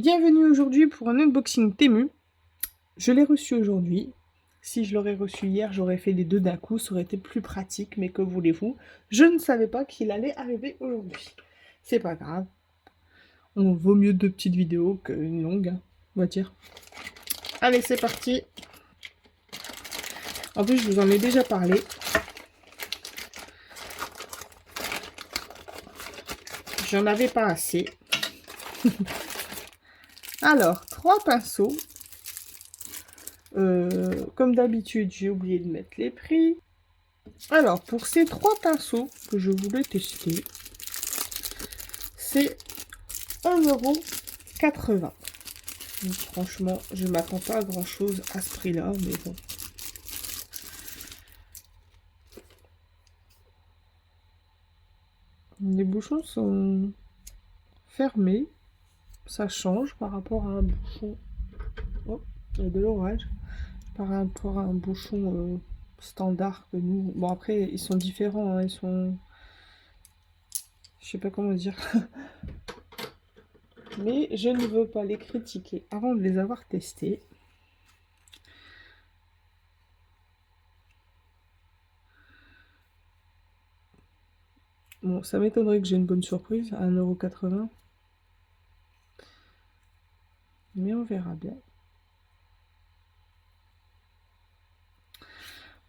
Bienvenue aujourd'hui pour un unboxing Temu. Je l'ai reçu aujourd'hui. Si je l'aurais reçu hier, j'aurais fait les deux d'un coup, ça aurait été plus pratique, mais que voulez-vous? Je ne savais pas qu'il allait arriver aujourd'hui. C'est pas grave. On vaut mieux deux petites vidéos qu'une longue, hein, on va dire. Allez, c'est parti. En plus, je vous en ai déjà parlé. J'en avais pas assez. Alors, 3 pinceaux. Comme d'habitude, j'ai oublié de mettre les prix. Alors, pour ces 3 pinceaux que je voulais tester, c'est 1,80 €. Donc, franchement, je ne m'attends pas à grand chose à ce prix-là, mais bon. Les bouchons sont fermés. Ça change par rapport à un bouchon. Oh, il y a de l'orage. Par rapport à un bouchon standard que nous. Bon, après, ils sont différents. Hein, ils sont. Je sais pas comment dire. Mais je ne veux pas les critiquer avant de les avoir testés. Bon, ça m'étonnerait que j'ai une bonne surprise à 1,80 €. Mais on verra bien.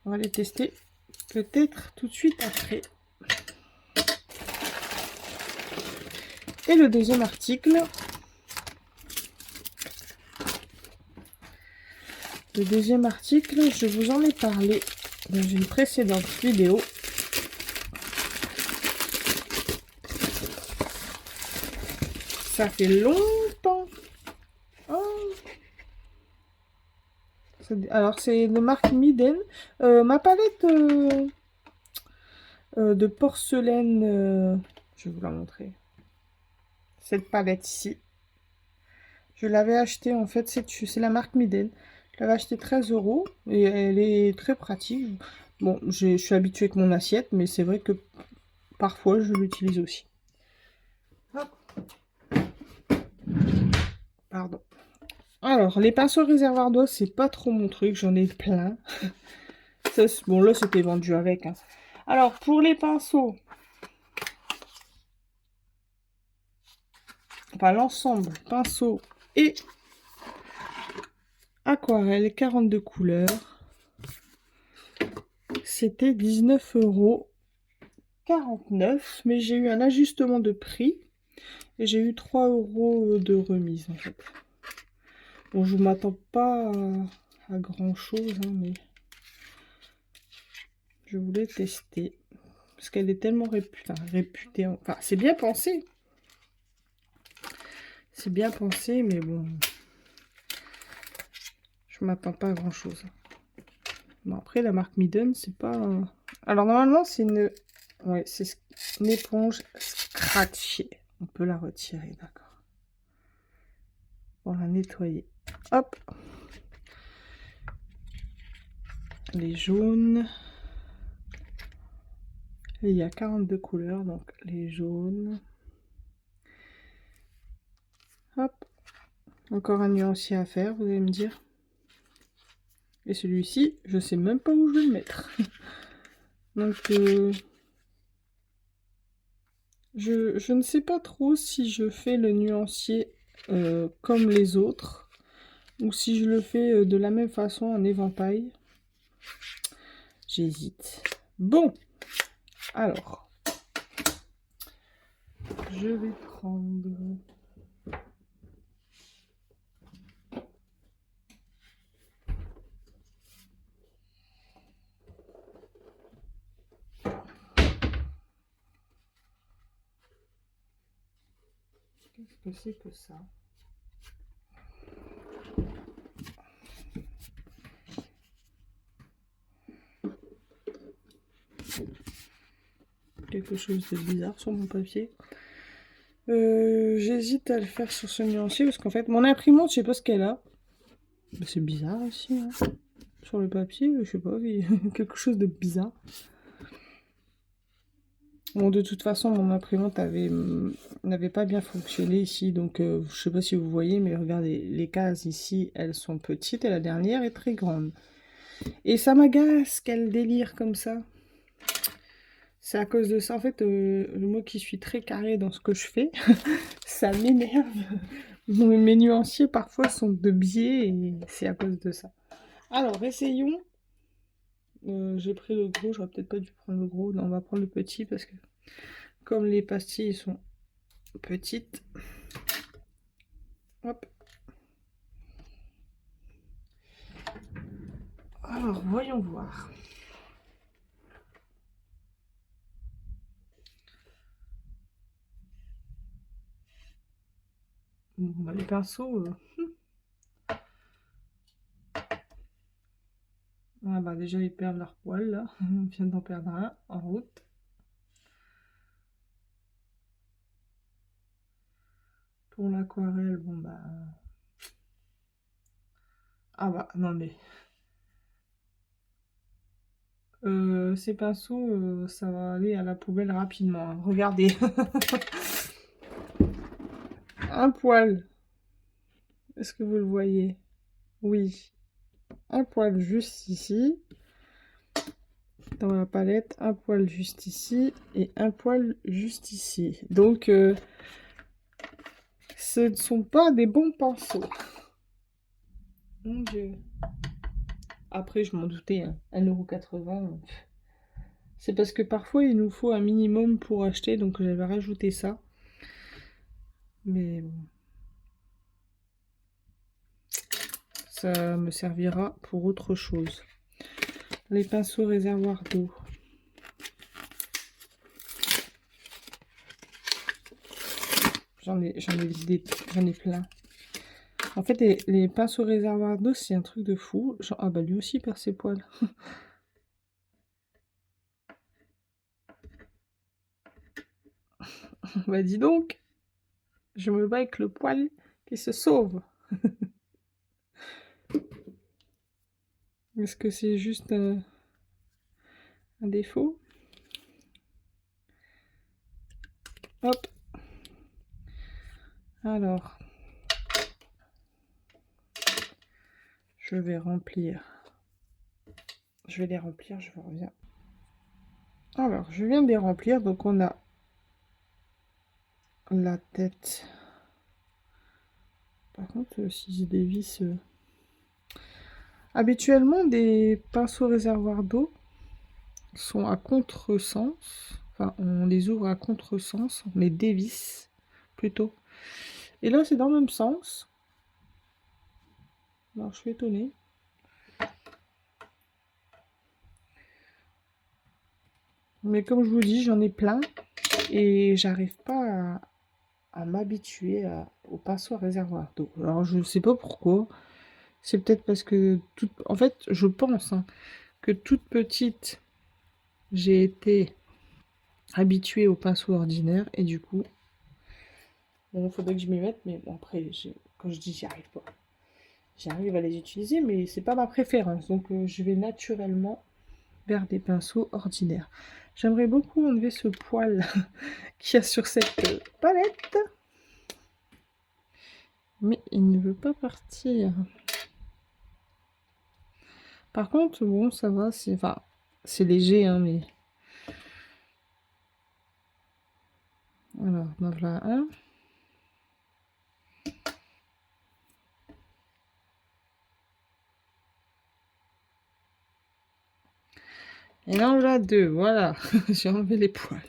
On va les tester peut-être tout de suite après. Et le deuxième article. Le deuxième article, je vous en ai parlé dans une précédente vidéo. Ça fait longtemps. Oh. Alors, c'est de marque Miden. Ma palette de porcelaine, je vais vous la montrer. Cette palette ici. Je l'avais achetée, en fait, c'est la marque Miden. Je l'avais acheté 13 € et elle est très pratique. Bon, je suis habituée avec mon assiette, mais c'est vrai que parfois je l'utilise aussi. Hop. Pardon. Alors, les pinceaux réservoirs d'eau, c'est pas trop mon truc, j'en ai plein. Ça, bon, là, c'était vendu avec. Hein. Alors, pour les pinceaux, enfin, l'ensemble, pinceau et aquarelle, 42 couleurs. C'était 19,49 €, mais j'ai eu un ajustement de prix et j'ai eu 3 € de remise en fait. Bon, je ne m'attends pas à grand chose, hein, mais je voulais tester parce qu'elle est tellement réputée. Enfin, c'est bien pensé. C'est bien pensé, mais bon, je m'attends pas à grand chose. Bon, après, la marque Miden, c'est pas. Alors, normalement, c'est une. Ouais, c'est une éponge scratchée. On peut la retirer, d'accord. Pour la nettoyer. Hop. Les jaunes. Et il y a 42 couleurs, donc les jaunes. Hop. Encore un nuancier à faire, vous allez me dire. Et celui-ci, je sais même pas où je vais le mettre. Donc, je ne sais pas trop si je fais le nuancier comme les autres. Ou si je le fais de la même façon en éventail. J'hésite. Bon. Alors. Je vais prendre... Qu'est-ce que c'est que ça? Quelque chose de bizarre sur mon papier. J'hésite à le faire sur ce nuancier parce qu'en fait, mon imprimante, je sais pas ce qu'elle a. C'est bizarre aussi. Hein. Sur le papier, je sais pas, il y a quelque chose de bizarre. Bon, de toute façon, mon imprimante n'avait pas bien fonctionné ici, donc je sais pas si vous voyez, mais regardez, les cases ici, elles sont petites et la dernière est très grande. Et ça m'agace qu'elle délire comme ça. C'est à cause de ça, en fait, moi qui suis très carré dans ce que je fais, ça m'énerve. Mes nuanciers parfois sont de biais et c'est à cause de ça. Alors, essayons. J'ai pris le gros, j'aurais peut-être pas dû prendre le gros. Non, on va prendre le petit parce que comme les pastilles sont petites. Hop. Alors, voyons voir. Bon, bah, les pinceaux. Ah bah déjà ils perdent leur poil là. On vient d'en perdre un en route. Pour l'aquarelle, bon bah. Ah bah non mais. Ces pinceaux, ça va aller à la poubelle rapidement, hein. Regardez. Un poil. Est-ce que vous le voyez? Oui. Un poil juste ici. Dans la palette. Un poil juste ici. Et un poil juste ici. Donc, ce ne sont pas des bons pinceaux. Mon Dieu. Après, je m'en doutais, hein. 1,80 €. C'est parce que parfois, il nous faut un minimum pour acheter. Donc, j'avais rajouté ça. Mais bon. Ça me servira pour autre chose. Les pinceaux réservoirs d'eau. J'en ai plein. En fait, les pinceaux réservoirs d'eau, c'est un truc de fou. Genre, ah bah lui aussi perd ses poils. Bah dis donc, je me bats avec le poil qui se sauve. Est-ce que c'est juste un défaut? Hop. Alors, je vais remplir. Je vais les remplir, je reviens. Alors, je viens de les remplir. Donc, on a la tête. Par contre, si j'ai des vis... Habituellement, des pinceaux réservoirs d'eau sont à contresens. Enfin, on les ouvre à contresens, on les dévisse plutôt. Et là, c'est dans le même sens. Alors, je suis étonnée. Mais comme je vous dis, j'en ai plein. Et j'arrive pas à m'habituer au pinceau à réservoir d'eau. Alors, je ne sais pas pourquoi. C'est peut-être parce que... En fait, je pense hein, que toute petite, j'ai été habituée au pinceau ordinaire. Et du coup, bon, il faudrait que je m'y mette. Mais bon, après, quand je dis j'y arrive pas. J'arrive à les utiliser, mais c'est pas ma préférence. Donc, je vais naturellement vers des pinceaux ordinaires. J'aimerais beaucoup enlever ce poil qu'il y a sur cette palette. Mais il ne veut pas partir. Par contre, bon, ça va, c'est enfin, c'est léger, hein, mais... Alors, en voilà un. Et là, on voilà deux, voilà. J'ai enlevé les poils.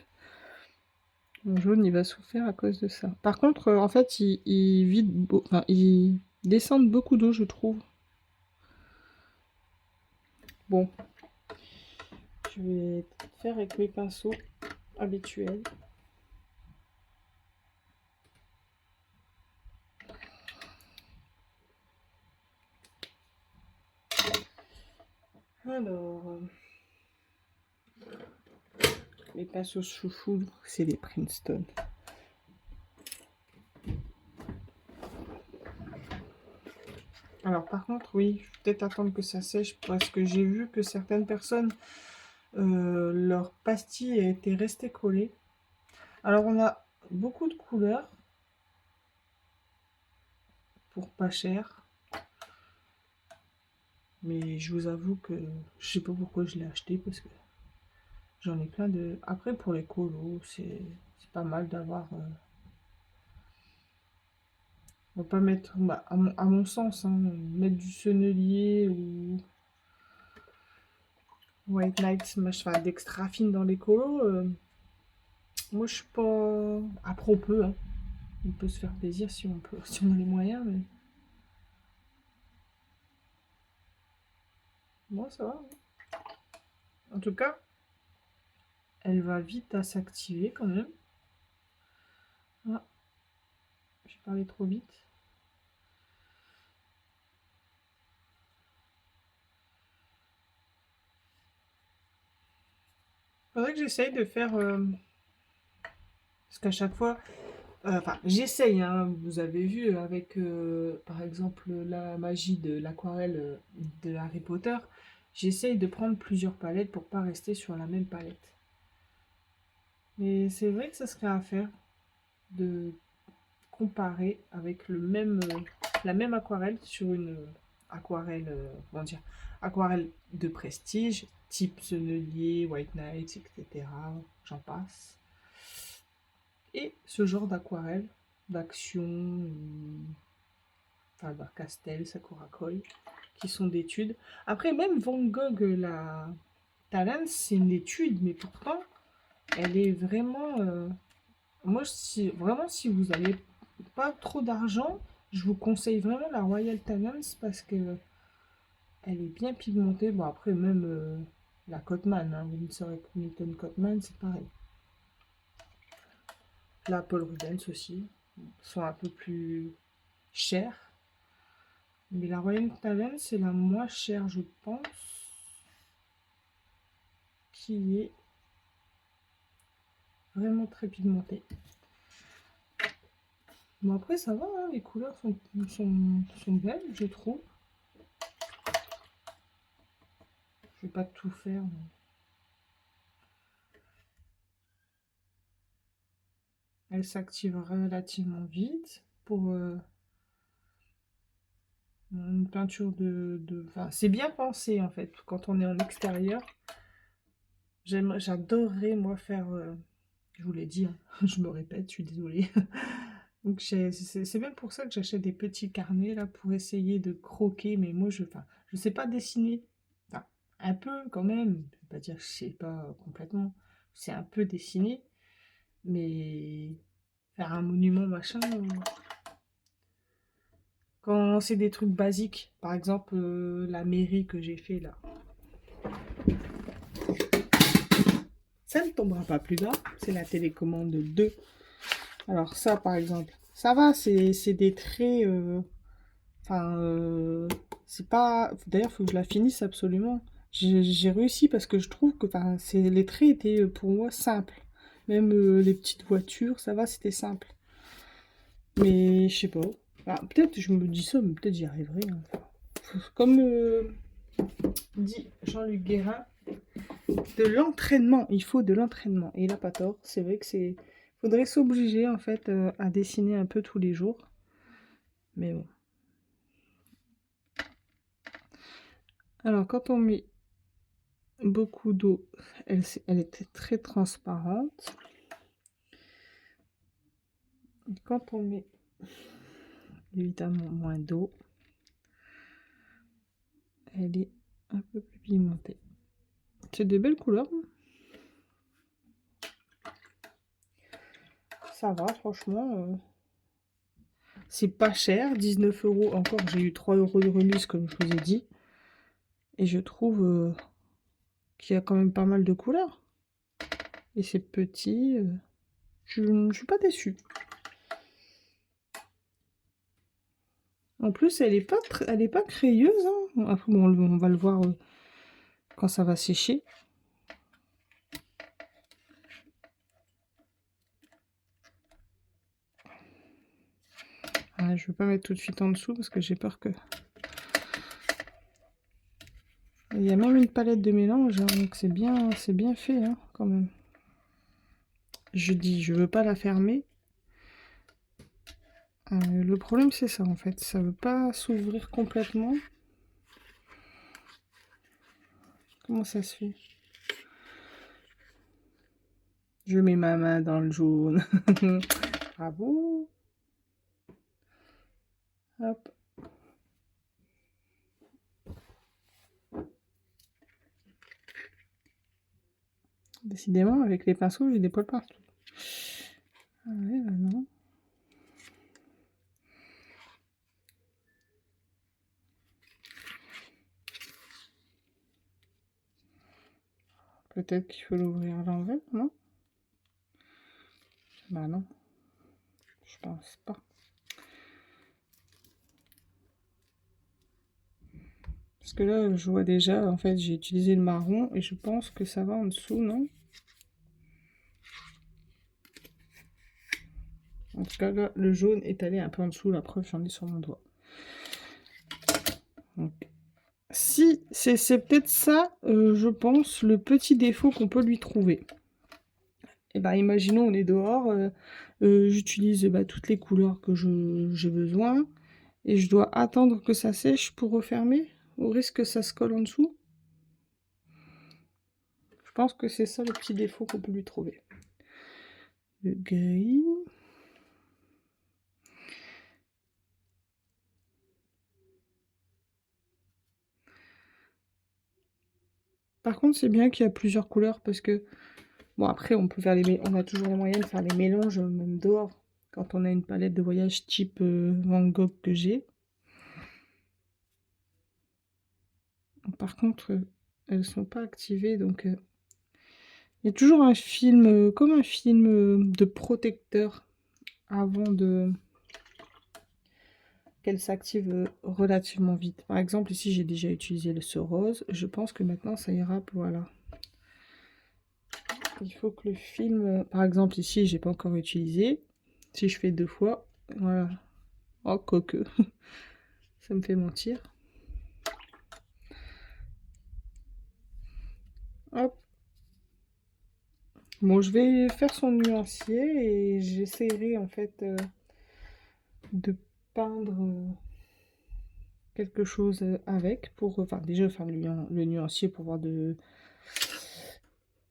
Mon jaune, il va souffrir à cause de ça. Par contre, en fait, il vide... Enfin, il descend beaucoup d'eau, je trouve. Bon. Je vais faire avec mes pinceaux habituels. Alors, les pinceaux chouchou, c'est les Princeton. Alors par contre, oui, je vais peut-être attendre que ça sèche parce que j'ai vu que certaines personnes leur pastille était restée collée. Alors on a beaucoup de couleurs pour pas cher. Mais je vous avoue que je sais pas pourquoi je l'ai acheté parce que j'en ai plein de... Après pour les colos, c'est pas mal d'avoir... On va pas mettre, bah, à mon sens, hein, mettre du sennelier ou White Night, enfin, d'extra fine dans les colos. Moi je suis pas... Après on peut, hein. On peut se faire plaisir si on peut, si on a les moyens, mais... Moi ça va, hein. En tout cas, elle va vite à s'activer quand même. Ah, j'ai parlé trop vite. Faudrait que j'essaye de faire... parce qu'à chaque fois... Enfin, j'essaye, hein, vous avez vu, avec, par exemple, la magie de l'aquarelle de Harry Potter, j'essaye de prendre plusieurs palettes pour pas rester sur la même palette. Mais c'est vrai que ça serait à faire de comparer avec la même aquarelle sur une aquarelle, comment dire, aquarelle de prestige, type Sennelier, White Knight, etc. J'en passe. Et ce genre d'aquarelle, d'action, Faber-Castell, Sakura Koi, qui sont d'études. Après, même Van Gogh, la Talent, c'est une étude, mais pourtant, elle est vraiment... moi, vraiment, si vous n'avez pas trop d'argent, je vous conseille vraiment la Royal Talents parce que elle est bien pigmentée. Bon, après, même la Cotman, hein, Winsor & Cotman, c'est pareil. La Paul Rubens aussi, sont un peu plus chers. Mais la Royal Talent, c'est la moins chère, je pense, qui est vraiment très pigmentée. Bon, après, ça va, hein, les couleurs sont belles, je trouve. Je vais pas tout faire. Mais... Elle s'active relativement vite pour une peinture de... Enfin, c'est bien pensé, en fait. Quand on est en extérieur, j'adorerais, moi, faire... je vous l'ai dit, hein, je me répète, je suis désolée. Donc c'est même pour ça que j'achète des petits carnets là pour essayer de croquer. Mais moi enfin, je sais pas dessiner. Enfin, un peu quand même. Je vais pas dire que je sais pas complètement. Je sais un peu dessiner. Mais faire un monument machin. Quand c'est des trucs basiques. Par exemple la mairie que j'ai fait là. Ça ne tombera pas plus bas. C'est la télécommande 2. Alors ça par exemple. Ça va, c'est des traits. Enfin, c'est pas... D'ailleurs, il faut que je la finisse absolument. J'ai réussi parce que je trouve que les traits étaient pour moi simples. Même les petites voitures, ça va, c'était simple. Mais je sais pas. Peut-être je me dis ça, mais peut-être j'y arriverai, hein. Comme dit Jean-Luc Guérin, de l'entraînement. Il faut de l'entraînement. Et il a pas tort. C'est vrai que c'est... Faudrait s'obliger en fait à dessiner un peu tous les jours. Mais bon. Alors, quand on met beaucoup d'eau, elle était très transparente. Et quand on met évidemment moins d'eau, elle est un peu plus pigmentée. C'est des belles couleurs. Ça va, franchement. C'est pas cher, 19 euros. Encore, j'ai eu 3 euros de remise, comme je vous ai dit. Et je trouve qu'il y a quand même pas mal de couleurs. Et c'est petit. Je ne suis pas déçue. En plus, elle est pas crayeuse, hein. Après, bon, on va le voir quand ça va sécher. Je ne vais pas mettre tout de suite en dessous parce que j'ai peur que... Il y a même une palette de mélange, hein, donc c'est bien fait, hein, quand même. Je dis, je veux pas la fermer. Le problème, c'est ça, en fait. Ça veut pas s'ouvrir complètement. Comment ça se fait? Je mets ma main dans le jaune. Bravo. Hop. Décidément, avec les pinceaux, j'ai des poils partout. Ah ouais, bah non. Peut-être qu'il faut l'ouvrir à l'envers, non? Bah non. Je pense pas. Parce que là, je vois déjà, en fait, j'ai utilisé le marron et je pense que ça va en dessous, non? En tout cas, là, le jaune est allé un peu en dessous, la preuve, j'en ai sur mon doigt. Donc, si, c'est peut-être ça, je pense, le petit défaut qu'on peut lui trouver. Et ben, imaginons, on est dehors, j'utilise toutes les couleurs que j'ai besoin, et je dois attendre que ça sèche pour refermer, au risque que ça se colle en dessous. Je pense que c'est ça le petit défaut qu'on peut lui trouver. Le gris. Par contre, c'est bien qu'il y a plusieurs couleurs parce que, bon, après, on peut faire on a toujours les moyens de faire les mélanges, même dehors, quand on a une palette de voyage type Van Gogh que j'ai. Par contre, elles sont pas activées, donc il y a toujours un film, comme un film de protecteur avant qu'elle s'active relativement vite. Par exemple, ici, j'ai déjà utilisé ce rose. Je pense que maintenant, ça ira pour, voilà. Il faut que le film, par exemple, ici, j'ai pas encore utilisé. Si je fais 2 fois, voilà. Oh, quoique. Ça me fait mentir. Hop. Bon, je vais faire son nuancier et j'essaierai en fait de peindre quelque chose avec pour, enfin déjà faire le nuancier pour voir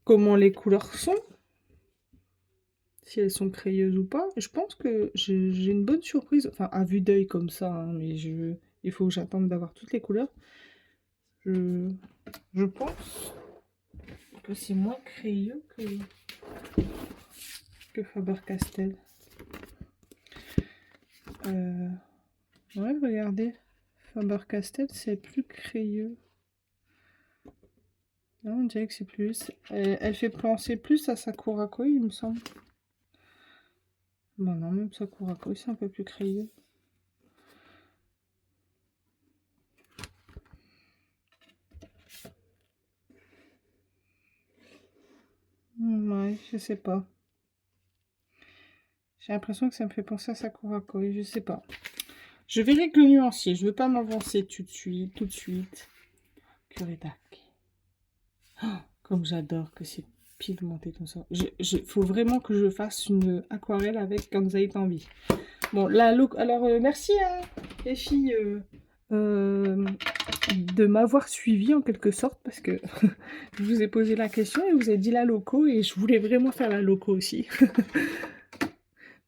comment les couleurs sont, si elles sont crayeuses ou pas. Je pense que j'ai une bonne surprise, enfin à vue d'œil comme ça, hein, mais il faut que j'attende d'avoir toutes les couleurs. Je pense que c'est moins crayeux que Faber-Castell. Ouais, regardez. Faber-Castell, c'est plus crayeux. Non, on dirait que c'est plus... Elle fait penser plus à Sakura Koi, il me semble. Bon, non, même Sakura Koi, c'est un peu plus crayeux. Ouais, je sais pas. J'ai l'impression que ça me fait penser à Sakura Koi, je sais pas. Je verrai que le nuancier, je veux pas m'avancer tout de suite. Curetac. Oh, comme j'adore que c'est pigmenté comme ça. Faut vraiment que je fasse une aquarelle avec quand vous avez envie. Bon, alors merci hein, les filles de m'avoir suivi en quelque sorte parce que je vous ai posé la question et vous avez dit la loco et je voulais vraiment faire la loco aussi.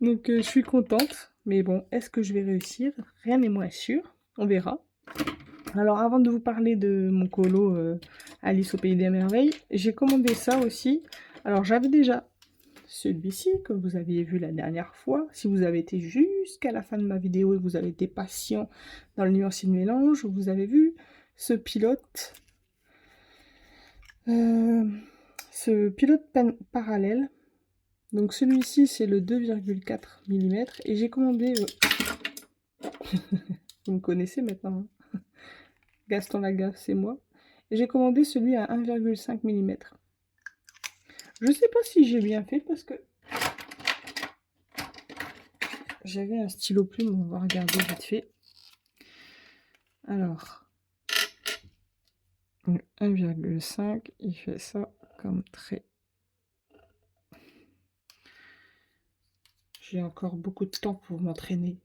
Donc je suis contente, mais bon, est-ce que je vais réussir? Rien n'est moins sûr, on verra. Alors avant de vous parler de mon colo Alice au Pays des Merveilles, j'ai commandé ça aussi. Alors j'avais déjà celui-ci que vous aviez vu la dernière fois. Si vous avez été jusqu'à la fin de ma vidéo et que vous avez été patient dans le nuancier de mélange, vous avez vu ce pilote. Parallèle. Donc celui-ci c'est le 2,4 mm et j'ai commandé... vous me connaissez maintenant, hein. Gaston Lagaffe, c'est moi. Et j'ai commandé celui à 1,5 mm. Je sais pas si j'ai bien fait parce que j'avais un stylo plume, on va regarder vite fait. Alors, Le 1,5, il fait ça comme trait. J'ai encore beaucoup de temps pour m'entraîner.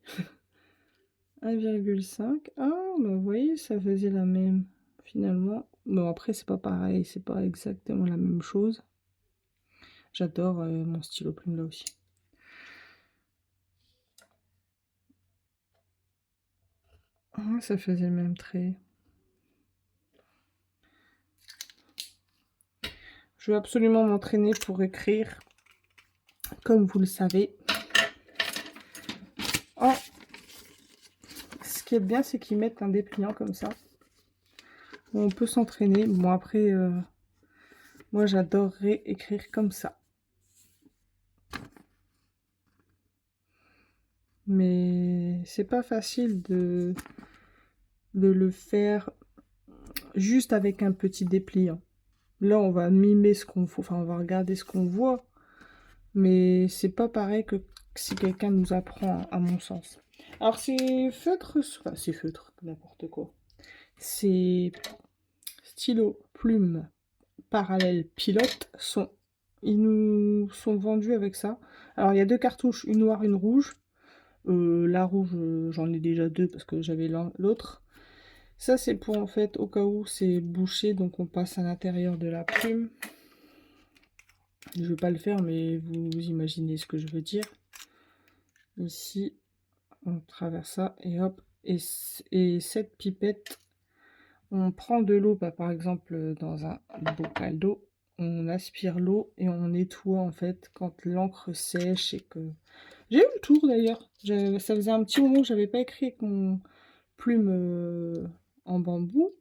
1,5. Ah, bah vous voyez, ça faisait la même. Finalement, bon après c'est pas pareil, c'est pas exactement la même chose. J'adore mon stylo plume là aussi. Ah, ça faisait le même trait. Je veux absolument m'entraîner pour écrire, comme vous le savez. Oh, ce qui est bien, c'est qu'ils mettent un dépliant comme ça. Où on peut s'entraîner. Bon après, moi j'adorerais écrire comme ça. Mais c'est pas facile de le faire juste avec un petit dépliant. Là, on va mimer ce qu'on faut, enfin, on va regarder ce qu'on voit, mais c'est pas pareil que si quelqu'un nous apprend, à mon sens. Alors, ces feutres, enfin, ces feutres, n'importe quoi. Ces stylos plumes parallèles pilote ils nous sont vendus avec ça. Alors, il y a deux cartouches, une noire, une rouge. La rouge, j'en ai déjà deux parce que j'avais l'autre. Ça, c'est pour en fait, au cas où c'est bouché, donc on passe à l'intérieur de la plume. Je ne vais pas le faire, mais vous imaginez ce que je veux dire. Ici, on traverse ça et hop. Et cette pipette, on prend de l'eau, bah, par exemple dans un bocal d'eau. On aspire l'eau et on nettoie en fait quand l'encre sèche et que... J'ai eu le tour d'ailleurs. Ça faisait un petit moment que j'avais pas écrit avec mon plume en bambou.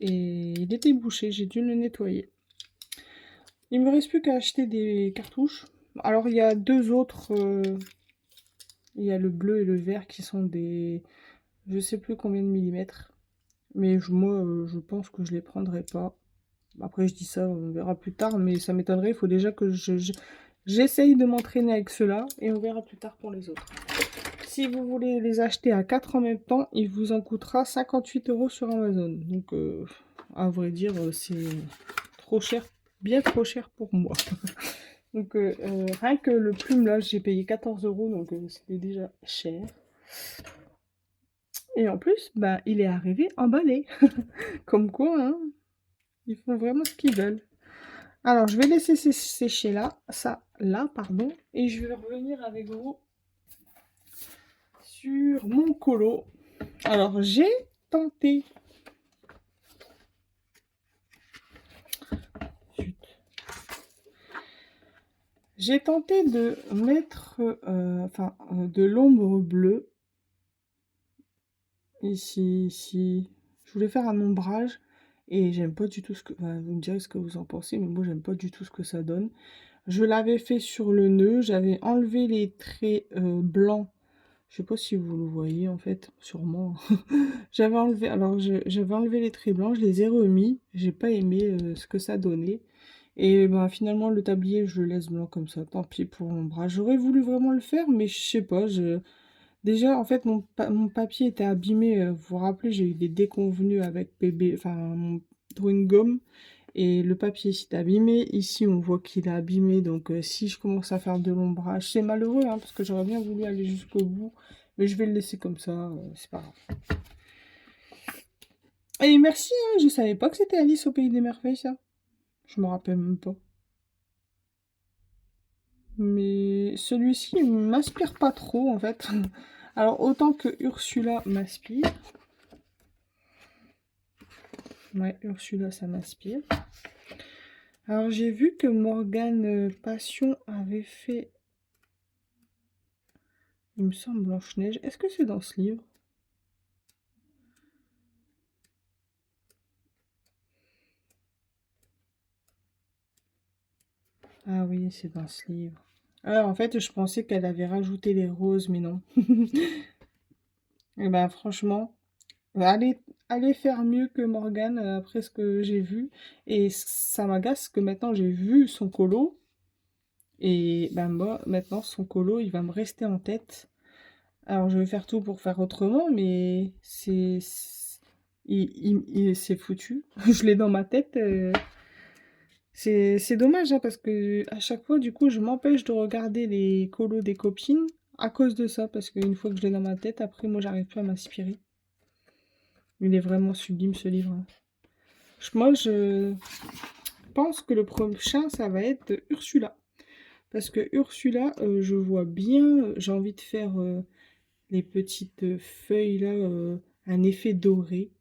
Et il était bouché, j'ai dû le nettoyer. Il me reste plus qu'à acheter des cartouches. Alors il y a deux autres, il y a le bleu et le vert qui sont des, je sais plus combien de millimètres, mais moi je pense que je les prendrai pas. Après je dis ça, on verra plus tard, mais ça m'étonnerait, il faut déjà que j'essaye de m'entraîner avec ceux-là et on verra plus tard pour les autres. Si vous voulez les acheter à 4 en même temps, il vous en coûtera 58 € sur Amazon. Donc à vrai dire, c'est trop cher, bien trop cher pour moi. Donc rien que le plume là, j'ai payé 14 €, donc c'était déjà cher. Et en plus, bah, il est arrivé emballé. Comme quoi, hein, ils font vraiment ce qu'ils veulent. Alors, je vais laisser sécher là, ça là, pardon, et je vais revenir avec vous sur mon colo. Alors, j'ai tenté. J'ai tenté de mettre de l'ombre bleue. Ici, ici. Je voulais faire un ombrage. Et j'aime pas du tout ce que... Enfin, vous me direz ce que vous en pensez, mais moi, j'aime pas du tout ce que ça donne. Je l'avais fait sur le nœud. J'avais enlevé les traits blancs. Je sais pas si vous le voyez, en fait. Sûrement. J'avais enlevé... Alors, j'avais enlevé les traits blancs. Je les ai remis. J'ai pas aimé ce que ça donnait. Et ben, finalement, le tablier, je le laisse blanc comme ça. Tant pis pour l'ombrage. J'aurais voulu vraiment le faire, mais je sais pas. Déjà, en fait, mon papier était abîmé. Vous vous rappelez, j'ai eu des déconvenues avec bébé, enfin, mon drawing gum. Et le papier s'est abîmé. Ici, on voit qu'il est abîmé. Donc, si je commence à faire de l'ombrage, c'est malheureux, hein, parce que j'aurais bien voulu aller jusqu'au bout. Mais je vais le laisser comme ça. C'est pas grave. Et merci, hein, je savais pas que c'était Alice au Pays des Merveilles, ça. Je me rappelle même pas. Mais celui-ci, il m'inspire pas trop, en fait. Alors, autant que Ursula m'inspire. Ouais, Ursula, ça m'inspire. Alors, j'ai vu que Morgane Passion avait fait, il me semble, Blanche-Neige. Est-ce que c'est dans ce livre? Ah oui, c'est dans ce livre. Alors, en fait, je pensais qu'elle avait rajouté les roses, mais non. Et ben, franchement, allez faire mieux que Morgane après ce que j'ai vu. Et ça m'agace que maintenant j'ai vu son colo. Et ben moi, maintenant, son colo, il va me rester en tête. Alors, je vais faire tout pour faire autrement, mais il s'est foutu. Je l'ai dans ma tête. C'est dommage, hein, parce que à chaque fois, du coup, je m'empêche de regarder les colos des copines à cause de ça. Parce qu'une fois que je l'ai dans ma tête, après, moi, j'arrive plus à m'inspirer. Il est vraiment sublime, ce livre, hein. Moi, je pense que le prochain, ça va être Ursula. Parce que Ursula, je vois bien, j'ai envie de faire les petites feuilles là, un effet doré.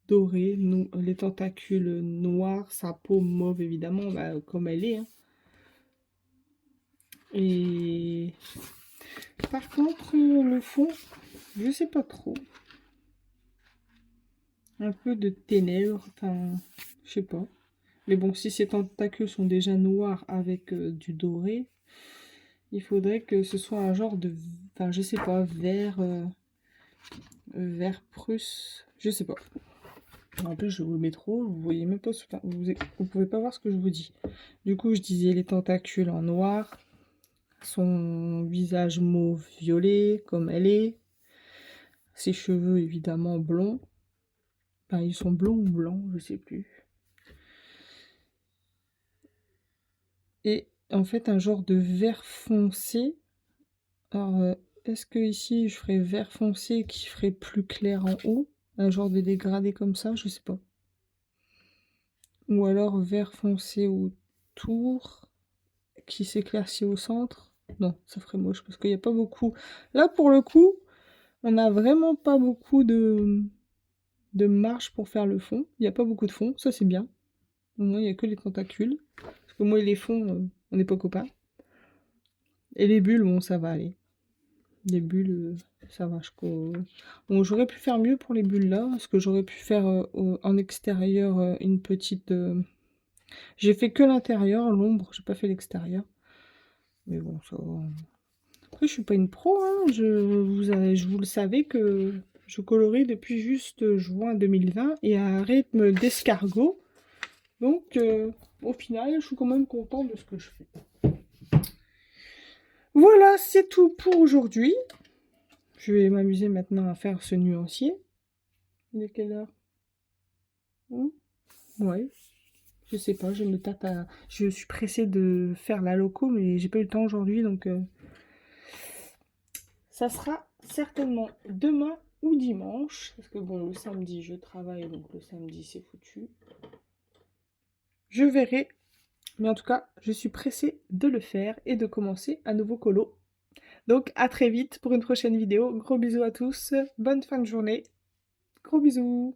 Doré, les tentacules noirs, sa peau mauve évidemment, bah, comme elle est, hein. Et par contre, le fond, je sais pas trop. Un peu de ténèbres, enfin, je sais pas. Mais bon, si ces tentacules sont déjà noirs avec du doré, il faudrait que ce soit un genre de, enfin, je sais pas, vert, vert prusse, je sais pas. En plus, je vous le mets trop, vous voyez même pas, enfin, vous pouvez pas voir ce que je vous dis. Du coup, je disais les tentacules en noir, son visage mauve violet, comme elle est, ses cheveux évidemment blonds. Enfin, ils sont blonds ou blancs, je sais plus. Et en fait, un genre de vert foncé. Alors, est-ce que ici, je ferais vert foncé qui ferait plus clair en haut? Un genre de dégradé comme ça, je sais pas. Ou alors vert foncé autour, qui s'éclaircit au centre. Non, ça ferait moche parce qu'il n'y a pas beaucoup. Là, pour le coup, on n'a vraiment pas beaucoup de marge pour faire le fond. Il n'y a pas beaucoup de fond, ça c'est bien. Au moins, il n'y a que les tentacules. Parce que moi et les fonds, on n'est pas copains. Et les bulles, bon, ça va aller. Les bulles, ça va. Bon, j'aurais pu faire mieux pour les bulles là, parce que j'aurais pu faire en extérieur une petite. J'ai fait que l'intérieur, l'ombre, j'ai pas fait l'extérieur. Mais bon, ça va. Après, je suis pas une pro, hein. Je vous le savez que je colorie depuis juste juin 2020 et à un rythme d'escargot. Donc, au final, je suis quand même contente de ce que je fais. Voilà, c'est tout pour aujourd'hui. Je vais m'amuser maintenant à faire ce nuancier. Il est quelle heure? Ouais, je sais pas, je me tâte à... Je suis pressée de faire la loco, mais j'ai pas eu le temps aujourd'hui, donc... Ça sera certainement demain ou dimanche, parce que bon, le samedi, je travaille, donc le samedi, c'est foutu. Je verrai, mais en tout cas, je suis pressée de le faire et de commencer un nouveau colo. Donc, à très vite pour une prochaine vidéo. Gros bisous à tous, bonne fin de journée. Gros bisous.